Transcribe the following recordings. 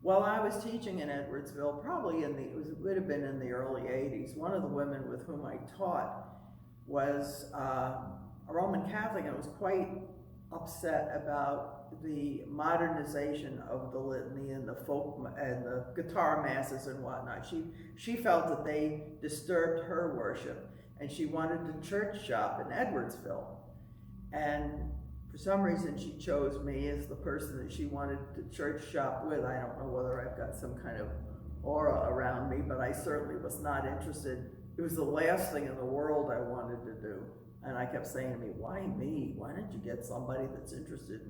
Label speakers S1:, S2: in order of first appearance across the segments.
S1: Well, I was teaching in Edwardsville, probably would have been in the early 80s. One of the women with whom I taught was a Roman Catholic and was quite upset about the modernization of the litany and the folk and the guitar masses and whatnot. She felt that they disturbed her worship, and she wanted to church shop in Edwardsville. And for some reason, she chose me as the person that she wanted to church shop with. I don't know whether I've got some kind of aura around me, but I certainly was not interested. It was the last thing in the world I wanted to do. And I kept saying to me, why me? Why don't you get somebody that's interested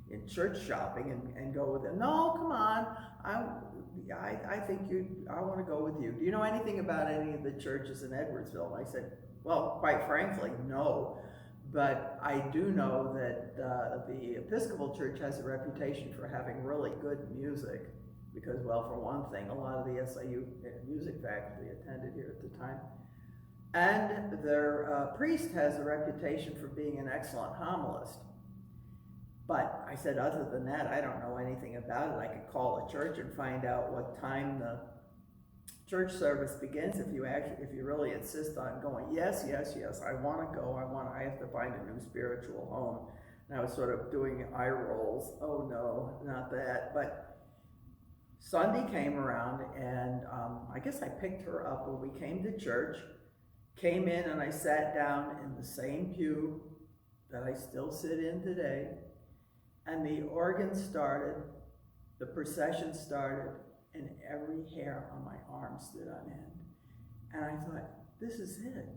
S1: in church shopping and go with them? No, come on. I think I want to go with you. Do you know anything about any of the churches in Edwardsville? And I said, well, quite frankly, no. But I do know that the Episcopal Church has a reputation for having really good music because, well, for one thing, a lot of the SIU music faculty attended here at the time. And their priest has a reputation for being an excellent homilist. But I said, other than that, I don't know anything about it. I could call a church and find out what time the church service begins if you really insist on going. Yes, I want to go. I have to find a new spiritual home. And I was sort of doing eye rolls. Oh no, not that. But Sunday came around, and I guess I picked her up when we came to church. Came in and I sat down in the same pew that I still sit in today, and the organ started, the procession started, and every hair on my arm stood on end. And I thought, this is it.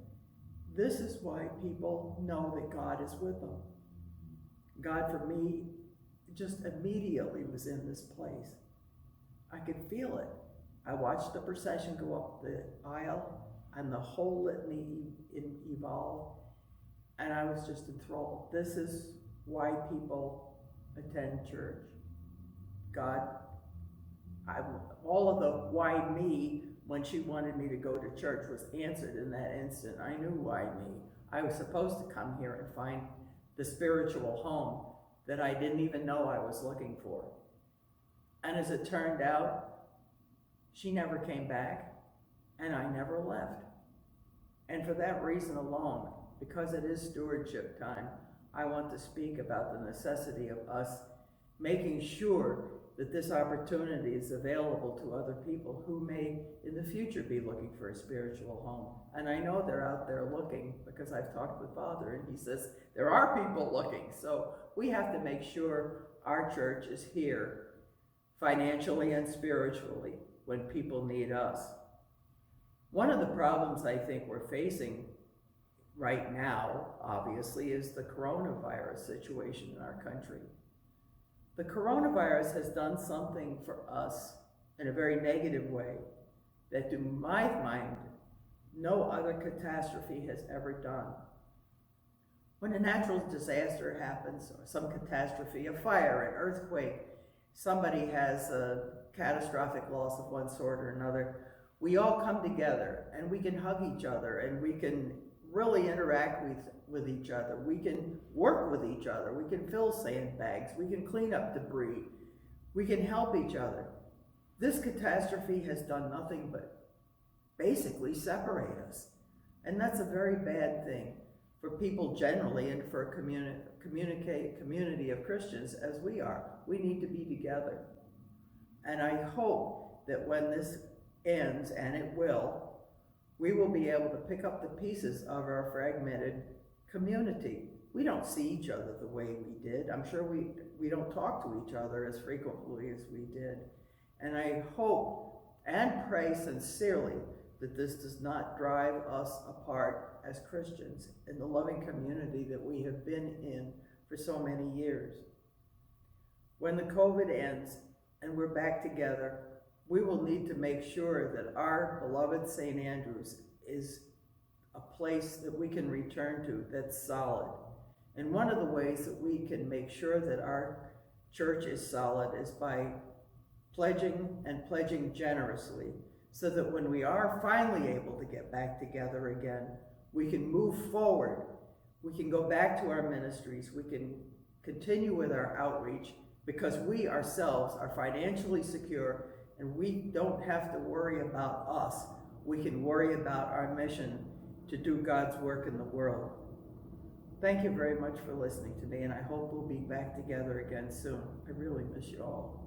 S1: This is why people know that God is with them. God, for me, just immediately was in this place. I could feel it. I watched the procession go up the aisle, and the whole litany evolved, and I was just enthralled. This is why people attend church. God, all of the why me when she wanted me to go to church was answered in that instant. I knew why me. I was supposed to come here and find the spiritual home that I didn't even know I was looking for. And as it turned out, she never came back, and I never left. And for that reason alone, because it is stewardship time, I want to speak about the necessity of us making sure that this opportunity is available to other people who may in the future be looking for a spiritual home. And I know they're out there looking because I've talked with Father and he says there are people looking. So we have to make sure our church is here financially and spiritually when people need us. One of the problems I think we're facing right now, obviously, is the coronavirus situation in our country. The coronavirus has done something for us in a very negative way that, to my mind, no other catastrophe has ever done. When a natural disaster happens, or some catastrophe, a fire, an earthquake, somebody has a catastrophic loss of one sort or another, we all come together and we can hug each other and we can really interact with each other. We can work with each other. We can fill sandbags. We can clean up debris. We can help each other. This catastrophe has done nothing but basically separate us. And that's a very bad thing for people generally and for a community of Christians as we are. We need to be together. And I hope that when this ends, and it will, we will be able to pick up the pieces of our fragmented community. We don't see each other the way we did. I'm sure we don't talk to each other as frequently as we did. And I hope and pray sincerely that this does not drive us apart as Christians in the loving community that we have been in for so many years. When the COVID ends and we're back together, we will need to make sure that our beloved St. Andrews is a place that we can return to that's solid. And one of the ways that we can make sure that our church is solid is by pledging generously, so that when we are finally able to get back together again, we can move forward. We can go back to our ministries. We can continue with our outreach, because we ourselves are financially secure and we don't have to worry about us. We can worry about our mission to do God's work in the world. Thank you very much for listening to me, and I hope we'll be back together again soon. I really miss you all.